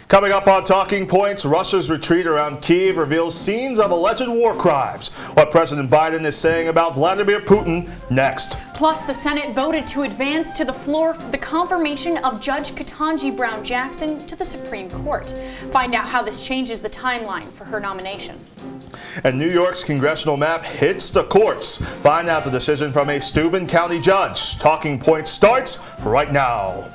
Coming up on Talking Points, Russia's retreat around Kyiv reveals scenes of alleged war crimes. What President Biden is saying about Vladimir Putin next. Plus, the Senate voted to advance to the floor the confirmation of Judge Ketanji Brown Jackson to the Supreme Court. Find out how this changes the timeline for her nomination. And New York's congressional map hits the courts. Find out the decision from a Steuben County judge. Talking Points starts right now.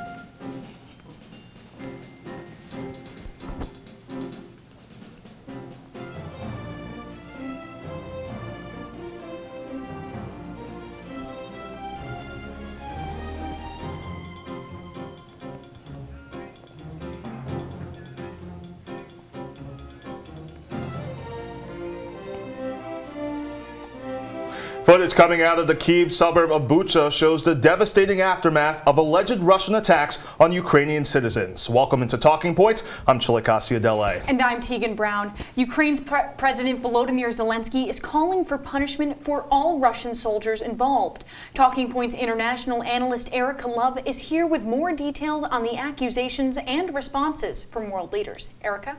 Footage coming out of the Kyiv suburb of Bucha shows the devastating aftermath of alleged Russian attacks on Ukrainian citizens. Welcome into Talking Points. I'm Chilekasi, Adele. And I'm Teagan Brown. Ukraine's President Volodymyr Zelensky is calling for punishment for all Russian soldiers involved. Talking Points international analyst Ericka is here with more details on the accusations and responses from world leaders. Ericka?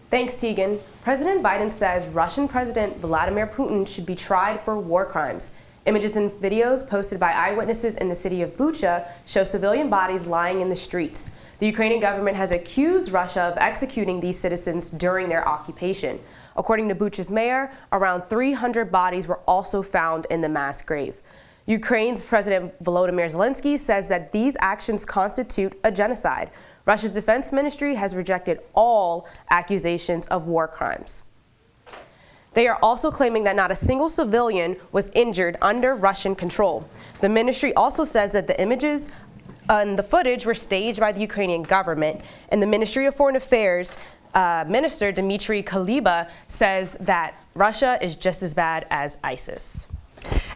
Thanks, Teagan. President Biden says Russian President Vladimir Putin should be tried for war crimes. Images and videos posted by eyewitnesses in the city of Bucha show civilian bodies lying in the streets. The Ukrainian government has accused Russia of executing these citizens during their occupation. According to Bucha's mayor, around 300 bodies were also found in the mass grave. Ukraine's President Volodymyr Zelensky says that these actions constitute a genocide. Russia's defense ministry has rejected all accusations of war crimes. They are also claiming that not a single civilian was injured under Russian control. The ministry also says that the images and the footage were staged by the Ukrainian government, and the Ministry of Foreign Affairs Minister Dmitry Kuleba says that Russia is just as bad as ISIS.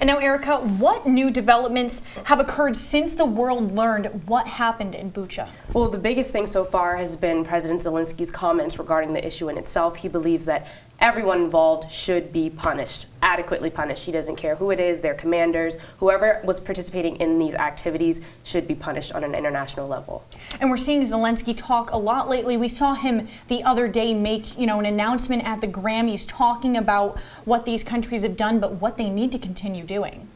And now, Ericka, what new developments have occurred since the world learned what happened in Bucha? Well, the biggest thing so far has been President Zelensky's comments regarding the issue in itself. He believes that everyone involved should be punished, adequately punished. He doesn't care who it is, their commanders, whoever was participating in these activities should be punished on an international level. And we're seeing Zelensky talk a lot lately. We saw him the other day make, an announcement at the Grammys talking about what these countries have done, but what they need to continue doing.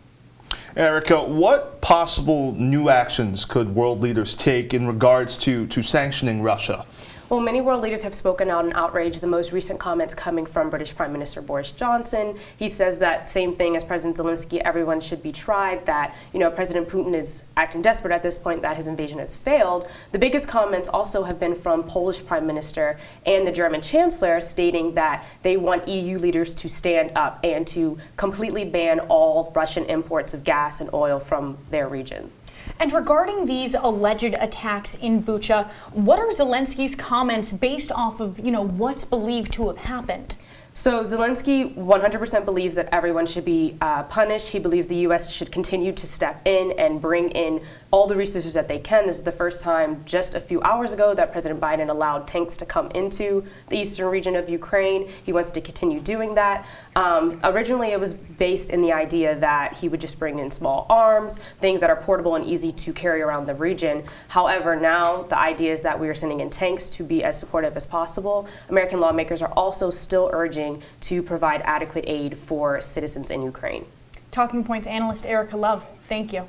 Ericka, what possible new actions could world leaders take in regards to sanctioning Russia? Well, many world leaders have spoken out in outrage. The most recent comments coming from British Prime Minister Boris Johnson. He says that same thing as President Zelensky, everyone should be tried, that, President Putin is acting desperate at this point, that his invasion has failed. The biggest comments also have been from Polish Prime Minister and the German Chancellor, stating that they want EU leaders to stand up and to completely ban all Russian imports of gas and oil from their region. And regarding these alleged attacks in Bucha, what are Zelensky's comments based off of, what's believed to have happened? So Zelensky 100% believes that everyone should be punished. He believes the U.S. should continue to step in and bring in all the resources that they can. This is the first time just a few hours ago that President Biden allowed tanks to come into the eastern region of Ukraine. He wants to continue doing that. Originally, it was based in the idea that he would just bring in small arms, things that are portable and easy to carry around the region. However, now the idea is that we are sending in tanks to be as supportive as possible. American lawmakers are also still urging to provide adequate aid for citizens in Ukraine. Talking Points analyst Ericka, thank you.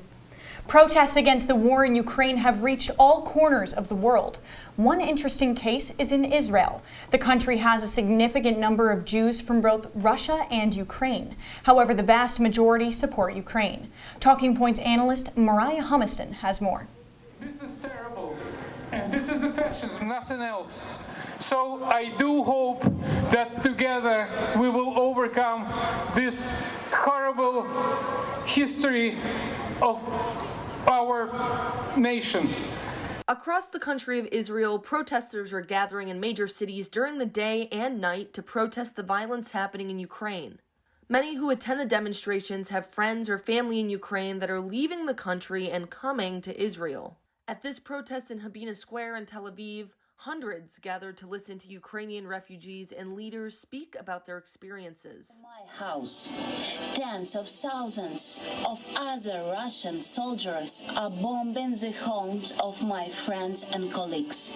Protests against the war in Ukraine have reached all corners of the world. One interesting case is in Israel. The country has a significant number of Jews from both Russia and Ukraine. However, the vast majority support Ukraine. Talking Points analyst Moriah Humiston has more. This is terrible, and this is a fascism, nothing else. So I do hope that together we will overcome this horrible history of our nation. Across the country of Israel, protesters are gathering in major cities during the day and night to protest the violence happening in Ukraine. Many who attend the demonstrations have friends or family in Ukraine that are leaving the country and coming to Israel. At this protest in Habina Square in Tel Aviv, Hundreds gathered to listen to Ukrainian refugees and leaders speak about their experiences. My house, tens of thousands of other Russian soldiers are bombing the homes of my friends and colleagues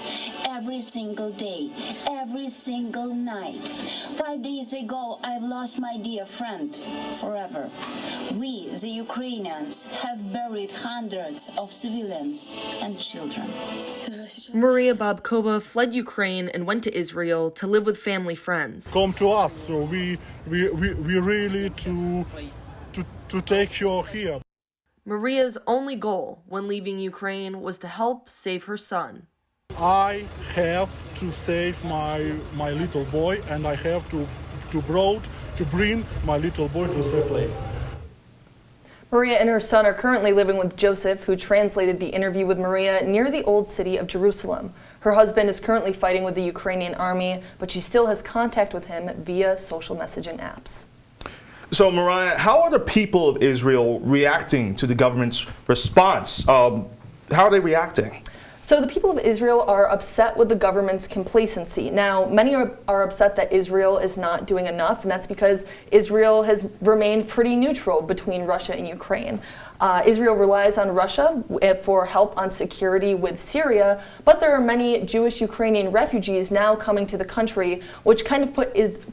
every single day, every single night. 5 days ago, I've lost my dear friend forever. We, the Ukrainians, have buried hundreds of civilians and children. Maria Babkova fled Ukraine and went to Israel to live with family friends. Come to us, so we really to take you here. Maria's only goal when leaving Ukraine was to help save her son. I have to save my little boy, and I have to bring my little boy to the place. Maria and her son are currently living with Joseph, who translated the interview with Maria, near the old city of Jerusalem. Her husband is currently fighting with the Ukrainian army, but she still has contact with him via social messaging apps. So, Moriah, how are the people of Israel reacting to the government's response? How are they reacting? So the people of Israel are upset with the government's complacency. Now, many are upset that Israel is not doing enough, and that's because Israel has remained pretty neutral between Russia and Ukraine. Israel relies on Russia for help on security with Syria, but there are many Jewish Ukrainian refugees now coming to the country, which kind of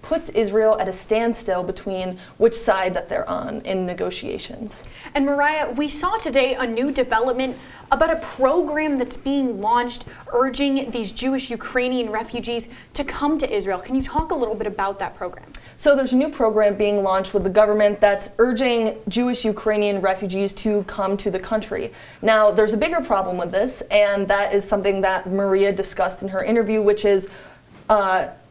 puts Israel at a standstill between which side that they're on in negotiations. And Moriah, we saw today a new development about a program that's being launched urging these Jewish Ukrainian refugees to come to Israel. Can you talk a little bit about that program? So there's a new program being launched with the government that's urging Jewish Ukrainian refugees to come to the country. Now, there's a bigger problem with this, and that is something that Maria discussed in her interview, which is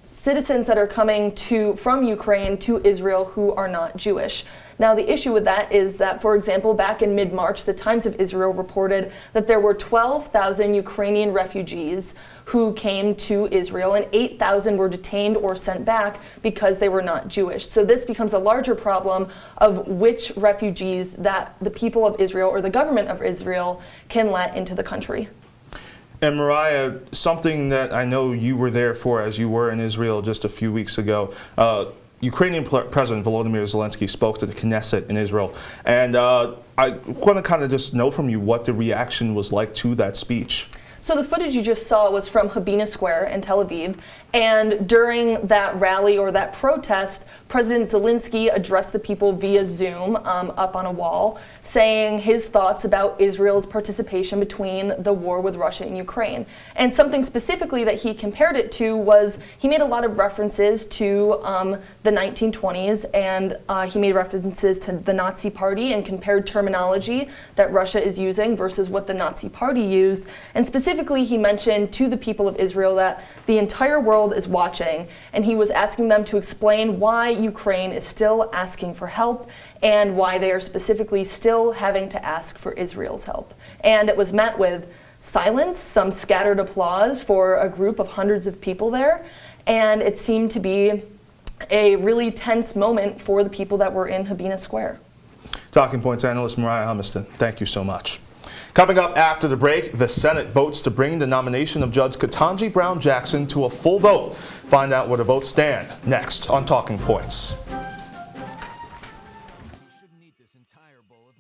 citizens that are coming from Ukraine to Israel who are not Jewish. Now, the issue with that is that, for example, back in mid-March, the Times of Israel reported that there were 12,000 Ukrainian refugees who came to Israel, and 8,000 were detained or sent back because they were not Jewish. So this becomes a larger problem of which refugees that the people of Israel or the government of Israel can let into the country. And Moriah, something that I know you were there for as you were in Israel just a few weeks ago, Ukrainian President Vladimir Zelensky spoke to the Knesset in Israel. And I want to kind of just know from you what the reaction was like to that speech. So the footage you just saw was from Humiston Square in Tel Aviv, and during that rally or that protest, President Zelensky addressed the people via Zoom up on a wall, saying his thoughts about Israel's participation between the war with Russia and Ukraine. And something specifically that he compared it to was he made a lot of references to the 1920s, and he made references to the Nazi Party and compared terminology that Russia is using versus what the Nazi Party used. And specifically, he mentioned to the people of Israel that the entire world is watching, and he was asking them to explain why Ukraine is still asking for help and why they are specifically still having to ask for Israel's help. And it was met with silence, some scattered applause for a group of hundreds of people there, and it seemed to be a really tense moment for the people that were in Humiston Square. Talking Points analyst Moriah Humiston, thank you so much. Coming up after the break, the Senate votes to bring the nomination of Judge Ketanji Brown Jackson to a full vote. Find out where the votes stand next on Talking Points.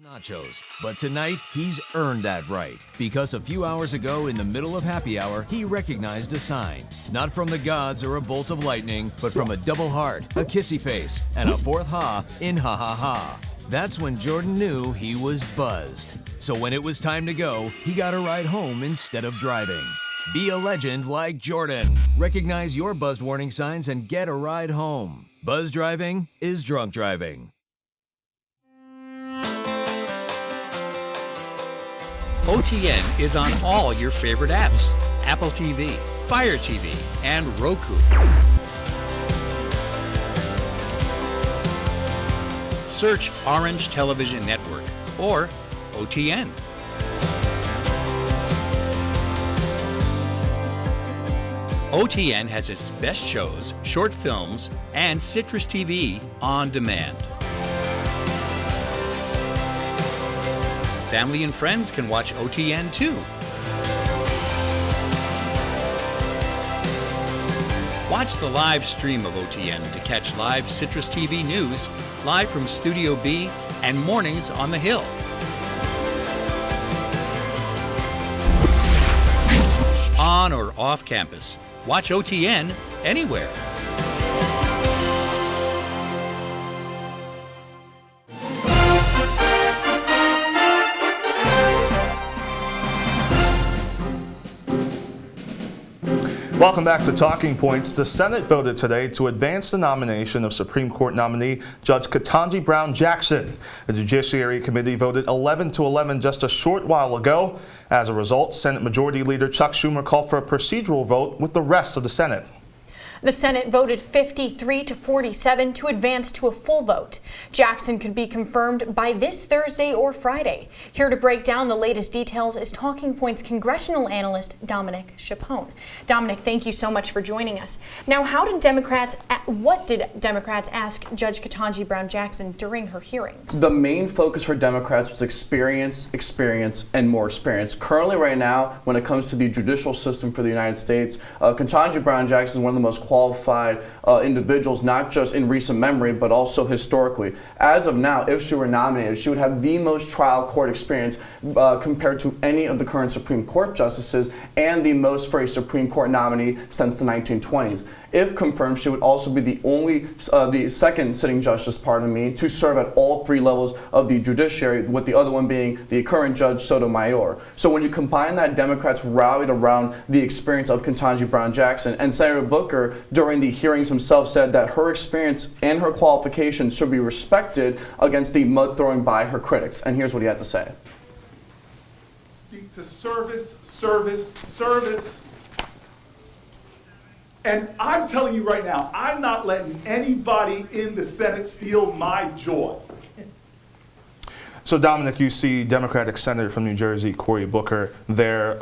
Nachos, but tonight he's earned that right because a few hours ago in the middle of happy hour he recognized a sign, not from the gods or a bolt of lightning, but from a double heart, a kissy face, and a fourth ha in ha ha ha. That's when Jordan knew he was buzzed. So when it was time to go, he got a ride home instead of driving. Be a legend like Jordan. Recognize your buzzed warning signs and get a ride home. Buzz driving is drunk driving. OTN is on all your favorite apps: Apple TV, Fire TV, and Roku. Search Orange Television Network or OTN. OTN has its best shows, short films, and CitrusTV on demand. Family and friends can watch OTN too. Watch the live stream of OTN to catch live Citrus TV news, live from Studio B, and mornings on the Hill. On or off campus, watch OTN anywhere. Welcome back to Talking Points. The Senate voted today to advance the nomination of Supreme Court nominee Judge Ketanji Brown Jackson. The Judiciary Committee voted 11-11 just a short while ago. As a result, Senate Majority Leader Chuck Schumer called for a procedural vote with the rest of the Senate. The Senate voted 53-47 to advance to a full vote. Jackson could be confirmed by this Thursday or Friday. Here to break down the latest details is Talking Points congressional analyst Dominic Chiappone. Dominic, thank you so much for joining us. Now, what did Democrats ask Judge Ketanji Brown Jackson during her hearings? The main focus for Democrats was experience, and more experience. Currently, right now, when it comes to the judicial system for the United States, Ketanji Brown Jackson is one of the most qualified individuals, not just in recent memory, but also historically. As of now, if she were nominated, she would have the most trial court experience compared to any of the current Supreme Court justices, and the most for a Supreme Court nominee since the 1920s. If confirmed, she would also be the second sitting justice, to serve at all three levels of the judiciary, with the other one being the current Judge Sotomayor. So when you combine that, Democrats rallied around the experience of Ketanji Brown Jackson, and Senator Booker during the hearings himself said that her experience and her qualifications should be respected against the mud throwing by her critics. And here's what he had to say. Speak to service, service, service. And I'm telling you right now, I'm not letting anybody in the Senate steal my joy. So, Dominic, you see Democratic Senator from New Jersey, Cory Booker, there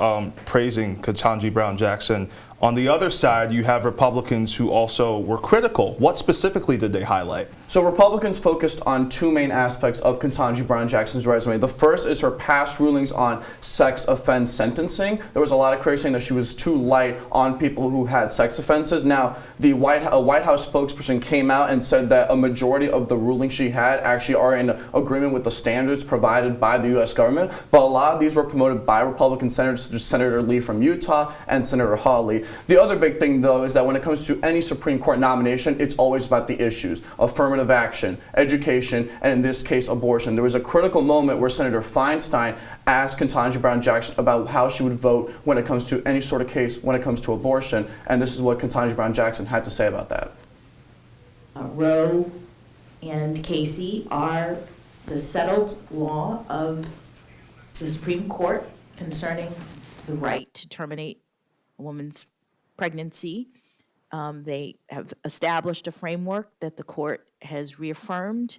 praising Ketanji Brown Jackson. On the other side, you have Republicans who also were critical. What specifically did they highlight? So Republicans focused on two main aspects of Ketanji Brown Jackson's resume. The first is her past rulings on sex offense sentencing. There was a lot of critics saying that she was too light on people who had sex offenses. Now, a White House spokesperson came out and said that a majority of the rulings she had actually are in agreement with the standards provided by the U.S. government, but a lot of these were promoted by Republican senators, such as Senator Lee from Utah and Senator Hawley. The other big thing, though, is that when it comes to any Supreme Court nomination, it's always about the issues: affirmative action, education, and in this case, abortion. There was a critical moment where Senator Feinstein asked Ketanji Brown Jackson about how she would vote when it comes to any sort of case when it comes to abortion, and this is what Ketanji Brown Jackson had to say about that. Roe and Casey are the settled law of the Supreme Court concerning the right to terminate a woman's pregnancy. They have established a framework that the court has reaffirmed.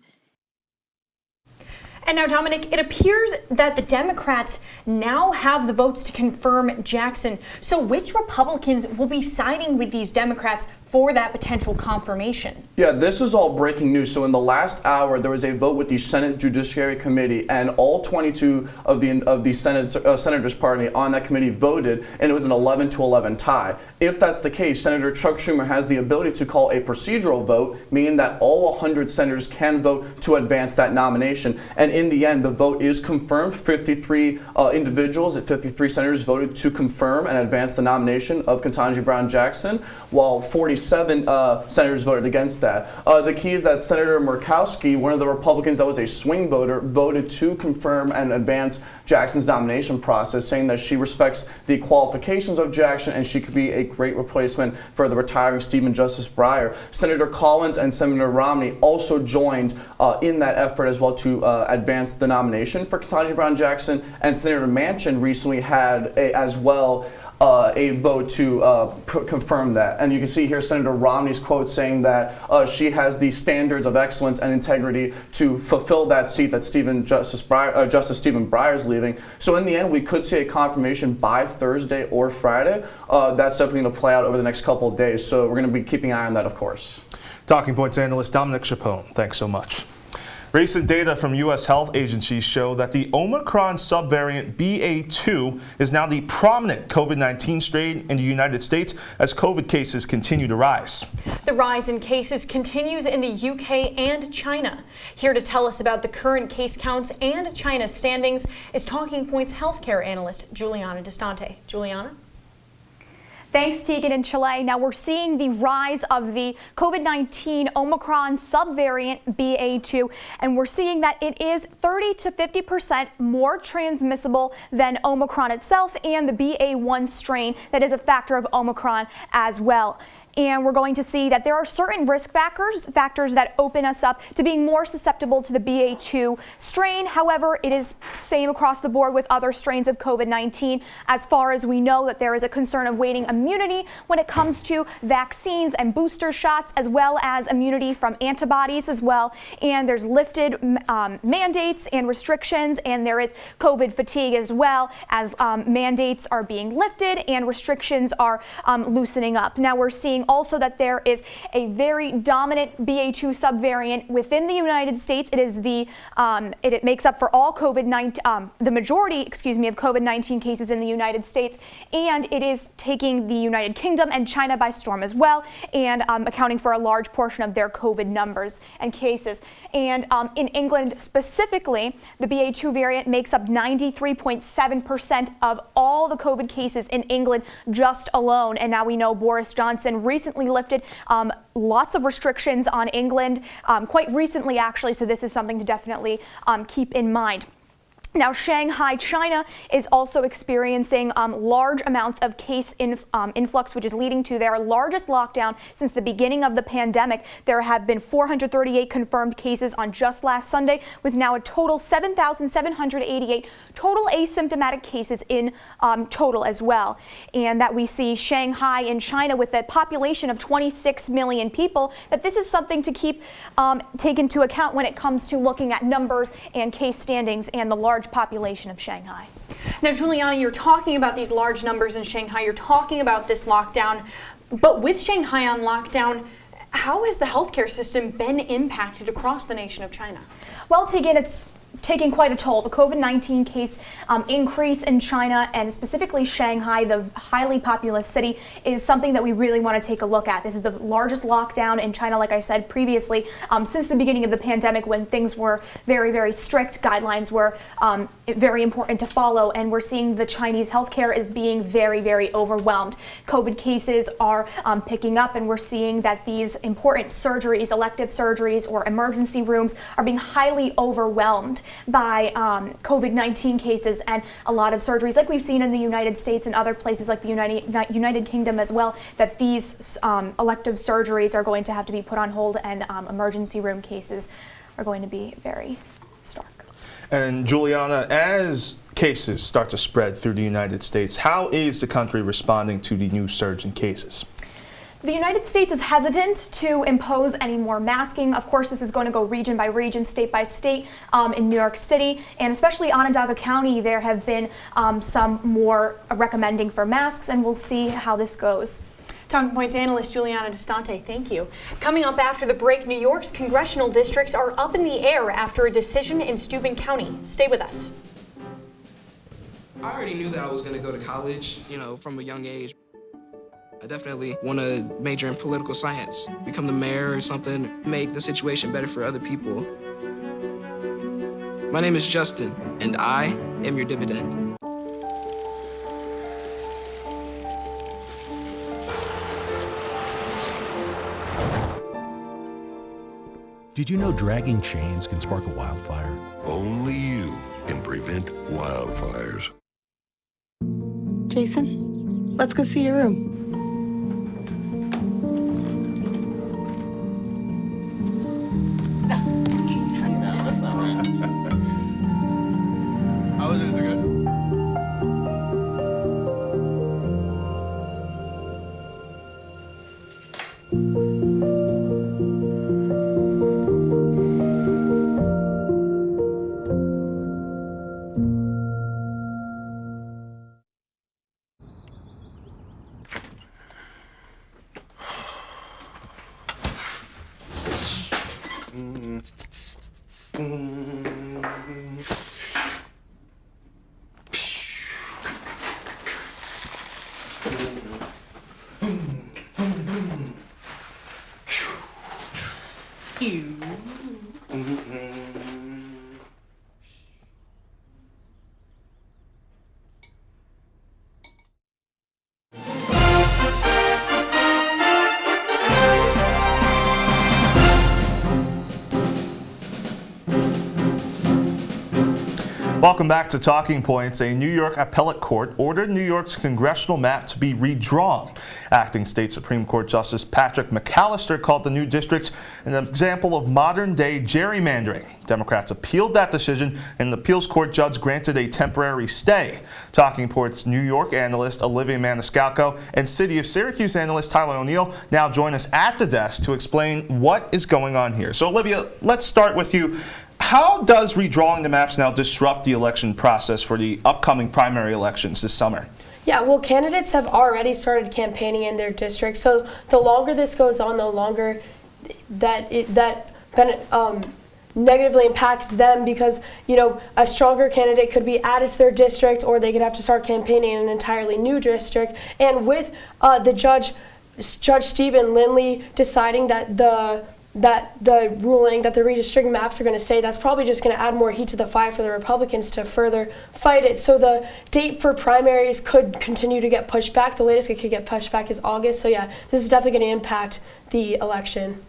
And now, Dominic, it appears that the Democrats now have the votes to confirm Jackson. So which Republicans will be siding with these Democrats for that potential confirmation? Yeah, this is all breaking news. So in the last hour, there was a vote with the Senate Judiciary Committee, and all 22 of the senators on that committee voted, and it was an 11-11 tie. If that's the case, Senator Chuck Schumer has the ability to call a procedural vote, meaning that all 100 senators can vote to advance that nomination. And in the end, the vote is confirmed. 53 individuals at 53 senators voted to confirm and advance the nomination of Ketanji Brown Jackson, while 47 senators voted against that. The key is that Senator Murkowski, one of the Republicans that was a swing voter, voted to confirm and advance Jackson's nomination process, saying that she respects the qualifications of Jackson and she could be a great replacement for the retiring Stephen Justice Breyer. Senator Collins and Senator Romney also joined in that effort as well to advance the nomination for Ketanji Brown Jackson, and Senator Manchin recently had a vote to confirm that. And you can see here Senator Romney's quote saying that she has the standards of excellence and integrity to fulfill that seat that Justice Stephen Breyer is leaving. So in the end, we could see a confirmation by Thursday or Friday. That's definitely going to play out over the next couple of days. So we're going to be keeping an eye on that, of course. Talking Points analyst Dominic Chiappone, thanks so much. Recent data from U.S. health agencies show that the Omicron subvariant BA.2 is now the prominent COVID-19 strain in the United States as COVID cases continue to rise. The rise in cases continues in the UK and China. Here to tell us about the current case counts and China's standings is Talking Points healthcare analyst Julianna Distante. Julianna? Thanks, Teagan and Chile. Now we're seeing the rise of the COVID-19 Omicron subvariant BA.2, and we're seeing that it is 30 to 50% more transmissible than Omicron itself and the BA.1 strain that is a factor of Omicron as well. And we're going to see that there are certain risk factors that open us up to being more susceptible to the BA.2 strain. However, it is same across the board with other strains of COVID-19. As far as we know, that there is a concern of waning immunity when it comes to vaccines and booster shots, as well as immunity from antibodies as well. And there's lifted mandates and restrictions, and there is COVID fatigue as well, as mandates are being lifted and restrictions are loosening up. Now we're seeing also that there is a very dominant BA.2 subvariant within the United States. It is the it makes up for all COVID-19, the majority, of COVID-19 cases in the United States, and it is taking the United Kingdom and China by storm as well, and accounting for a large portion of their COVID numbers and cases. And in England specifically, the BA.2 variant makes up 93.7% of all the COVID cases in England just alone. And now we know Boris Johnson recently lifted lots of restrictions on England, quite recently actually, so this is something to definitely keep in mind. Now, Shanghai China is also experiencing large amounts of case influx, which is leading to their largest lockdown since the beginning of the pandemic. There have been 438 confirmed cases on just last Sunday, with now a total 7,788 total asymptomatic cases in total as well. And that we see Shanghai in China with a population of 26 million people, that this is something to keep take into account when it comes to looking at numbers and case standings and the large population of Shanghai. Now, Juliana, you're talking about these large numbers in Shanghai. You're talking about this lockdown. But with Shanghai on lockdown, how has the healthcare system been impacted across the nation of China? Well, Teagan, it's taking quite a toll. The COVID-19 case increase in China, and specifically Shanghai, the highly populous city, is something that we really want to take a look at. This is the largest lockdown in China, like I said previously, since the beginning of the pandemic, when things were very, very strict. Guidelines were very important to follow, and we're seeing the Chinese healthcare is being very, very overwhelmed. COVID cases are picking up, and we're seeing that these important surgeries, elective surgeries or emergency rooms, are being highly overwhelmed by COVID-19 cases, and a lot of surgeries, like we've seen in the United States and other places like the United Kingdom as well, that these elective surgeries are going to have to be put on hold, and emergency room cases are going to be very stark. And Juliana, as cases start to spread through the United States, how is the country responding to the new surge in cases? The United States is hesitant to impose any more masking. Of course, this is going to go region by region, state by state. In New York City, and especially Onondaga County, there have been some more recommending for masks, and we'll see how this goes. Talking Points analyst Julianna Distante, thank you. Coming up after the break, New York's congressional districts are up in the air after a decision in Steuben County. Stay with us. I already knew that I was going to go to college, from a young age. I definitely want to major in political science, become the mayor or something, make the situation better for other people. My name is Justin, and I am your dividend. Did you know dragging chains can spark a wildfire? Only you can prevent wildfires. Jason, let's go see your room. Welcome back to Talking Points. A New York appellate court ordered New York's congressional map to be redrawn. Acting State Supreme Court Justice Patrick McAllister called the new districts an example of modern-day gerrymandering. Democrats appealed that decision, and the appeals court judge granted a temporary stay. Talking Points New York analyst Olivia Maniscalco and City of Syracuse analyst Tyler O'Neill now join us at the desk to explain what is going on here. So, Olivia, let's start with you. How does redrawing the maps now disrupt the election process for the upcoming primary elections this summer? Yeah, well, candidates have already started campaigning in their districts. So the longer this goes on, the longer that negatively impacts them, because, you know, a stronger candidate could be added to their district, or they could have to start campaigning in an entirely new district. And with Judge Stephen Lindley deciding that the ruling that the redistricting maps are going to stay, that's probably just going to add more heat to the fire for the Republicans to further fight it. So the date for primaries could continue to get pushed back. The latest it could get pushed back is August. So yeah, this is definitely going to impact the election.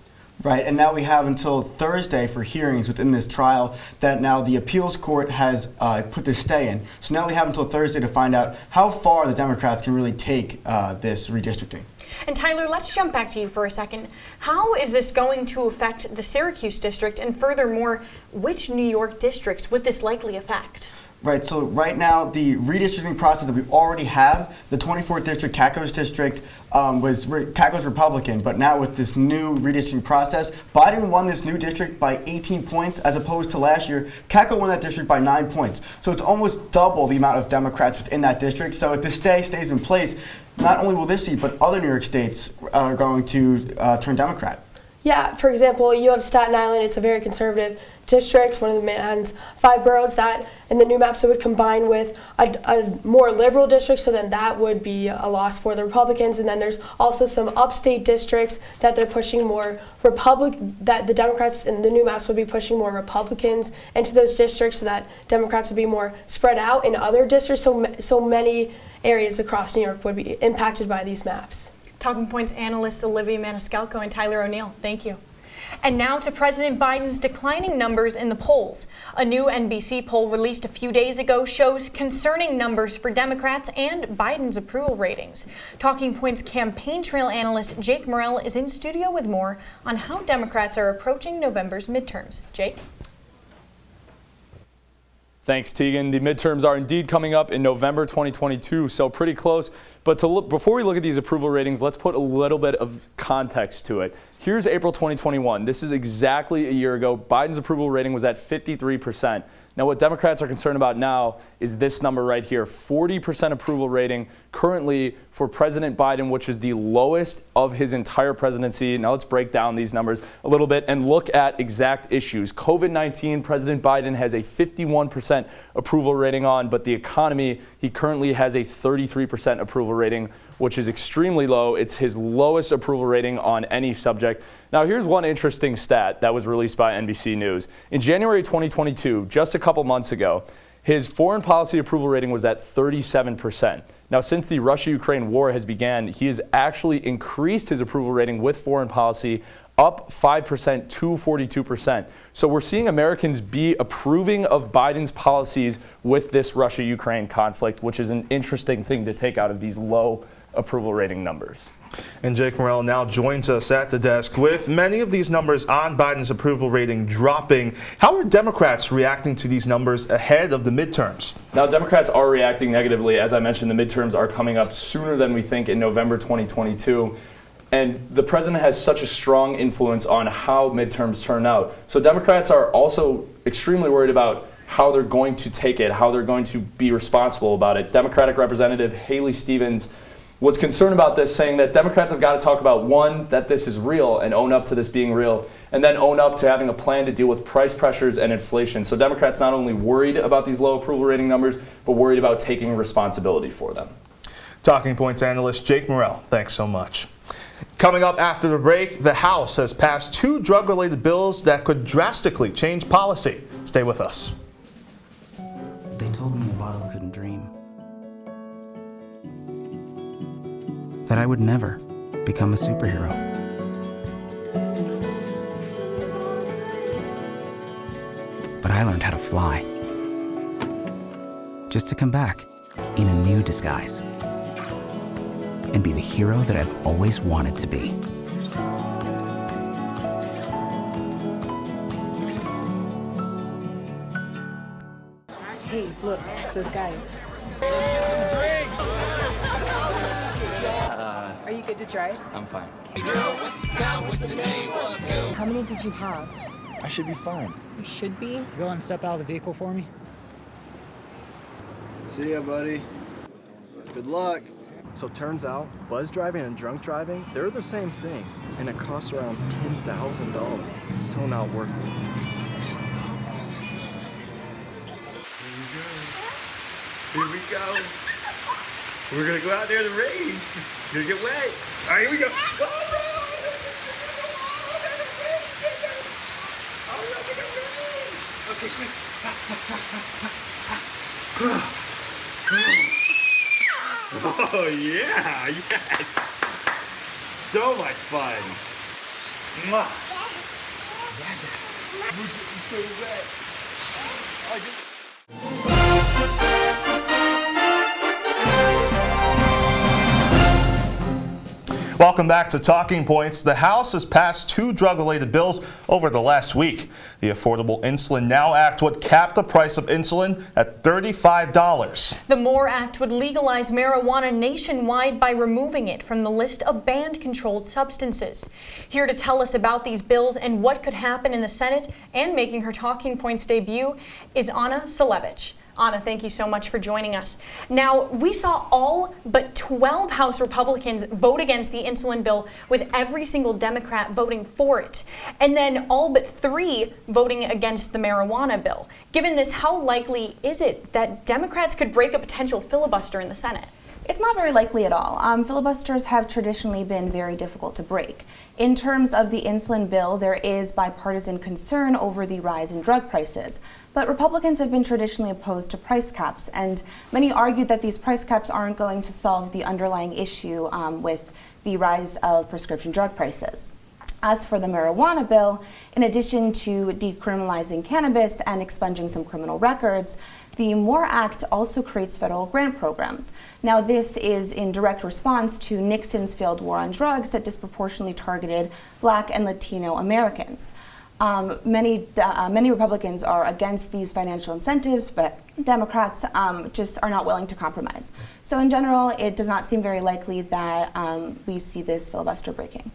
Right, and now we have until Thursday for hearings within this trial that now the appeals court has put this stay in. So now we have until Thursday to find out how far the Democrats can really take this redistricting. And Tyler, let's jump back to you for a second. How is this going to affect the Syracuse district, and furthermore, which New York districts would this likely affect? Right, so right now the redistricting process that we already have, the 24th district, Caco's district, Caco's Republican, but now with this new redistricting process, Biden won this new district by 18 points as opposed to last year. Caco won that district by 9 points. So it's almost double the amount of Democrats within that district. So if the stay stays in place, not only will this seat, but other New York states are going to turn Democrat. Yeah, for example, you have Staten Island. It's a very conservative district, one of the Manhattan's 5 boroughs, that in the new maps it would combine with a more liberal district, so then that would be a loss for the Republicans. And then there's also some upstate districts that they're pushing more that the Democrats in the new maps would be pushing more Republicans into those districts, so that Democrats would be more spread out in other districts. So many areas across New York would be impacted by these maps. Talking Points analysts Olivia Maniscalco and Tyler O'Neill, thank you. And now to President Biden's declining numbers in the polls. A new NBC poll released a few days ago shows concerning numbers for Democrats and Biden's approval ratings. Talking Points campaign trail analyst Jake Morel is in studio with more on how Democrats are approaching November's midterms. Jake? Thanks, Teagan. The midterms are indeed coming up in November 2022, so pretty close. But before we look at these approval ratings, let's put a little bit of context to it. Here's April 2021. This is exactly a year ago. Biden's approval rating was at 53%. Now, what Democrats are concerned about now is this number right here, 40% approval rating currently for President Biden, which is the lowest of his entire presidency. Now, let's break down these numbers a little bit and look at exact issues. COVID-19, President Biden has a 51% approval rating on, but the economy, he currently has a 33% approval rating, which is extremely low. It's his lowest approval rating on any subject. Now, here's one interesting stat that was released by NBC News. In January 2022, just a couple months ago, his foreign policy approval rating was at 37%. Now, since the Russia-Ukraine war has began, he has actually increased his approval rating with foreign policy up 5% to 42%. So we're seeing Americans be approving of Biden's policies with this Russia-Ukraine conflict, which is an interesting thing to take out of these low approval rating numbers. And Jake Morel now joins us at the desk with many of these numbers on Biden's approval rating dropping. How are Democrats reacting to these numbers ahead of the midterms? Now, Democrats are reacting negatively. As I mentioned, the midterms are coming up sooner than we think in November 2022. And the president has such a strong influence on how midterms turn out. So Democrats are also extremely worried about how they're going to take it, how they're going to be responsible about it. Democratic Representative Haley Stevens was concerned about this, saying that Democrats have got to talk about, one, that this is real and own up to this being real, and then own up to having a plan to deal with price pressures and inflation. So Democrats not only worried about these low approval rating numbers, but worried about taking responsibility for them. Talking Points analyst Jake Morel, thanks so much. Coming up after the break, the House has passed 2 drug-related bills that could drastically change policy. Stay with us. They told me a bottle couldn't dream. That I would never become a superhero. But I learned how to fly. Just to come back in a new disguise. And be the hero that I've always wanted to be. Hey, look, it's those guys. Are you good to drive? I'm fine. How many did you have? I should be fine. You should be? Go and step out of the vehicle for me. See ya, buddy. Good luck. So turns out, buzz driving and drunk driving, they're the same thing, and it costs around $10,000. So not worth it. Here we go. We're gonna go out there in the rain. You're gonna get wet. All right, here we go. Okay, quick. Oh yeah, yes. So much fun. Mwah. We're getting so wet. Welcome back to Talking Points. The House has passed 2 drug-related bills over the last week. The Affordable Insulin Now Act would cap the price of insulin at $35. The MORE Act would legalize marijuana nationwide by removing it from the list of banned controlled substances. Here to tell us about these bills and what could happen in the Senate and making her Talking Points debut is Anna Salewycz. Anna, thank you so much for joining us. Now, we saw all but 12 House Republicans vote against the insulin bill, with every single Democrat voting for it, and then all but 3 voting against the marijuana bill. Given this, how likely is it that Democrats could break a potential filibuster in the Senate? It's not very likely at all. Filibusters have traditionally been very difficult to break. In terms of the insulin bill, there is bipartisan concern over the rise in drug prices. But Republicans have been traditionally opposed to price caps, and many argued that these price caps aren't going to solve the underlying issue with the rise of prescription drug prices. As for the marijuana bill, in addition to decriminalizing cannabis and expunging some criminal records, the MORE Act also creates federal grant programs. Now, this is in direct response to Nixon's failed war on drugs that disproportionately targeted Black and Latino Americans. Many Republicans are against these financial incentives, but Democrats just are not willing to compromise. So in general, it does not seem very likely that we see this filibuster breaking.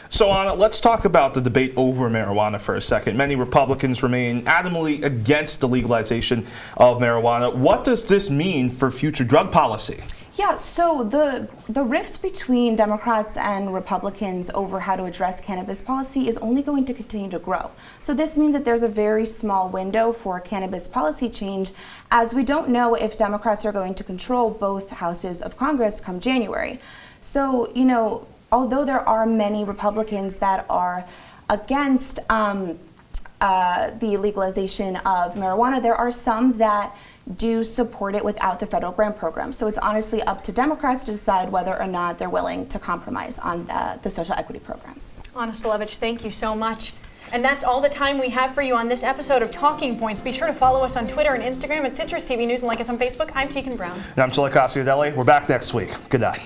So Anna, let's talk about the debate over marijuana for a second. Many Republicans remain adamantly against the legalization of marijuana. What does this mean for future drug policy? Yeah, so the rift between Democrats and Republicans over how to address cannabis policy is only going to continue to grow. So this means that there's a very small window for cannabis policy change, as we don't know if Democrats are going to control both houses of Congress come January. So, you know, although there are many Republicans that are against the legalization of marijuana, there are some that do support it without the federal grant program. So it's honestly up to Democrats to decide whether or not they're willing to compromise on the social equity programs. Anna Salewycz, thank you so much. And that's all the time we have for you on this episode of Talking Points. Be sure to follow us on Twitter and Instagram at CitrusTV News and like us on Facebook. I'm Teagan Brown. And I'm Chilekasi Adele. We're back next week. Good night.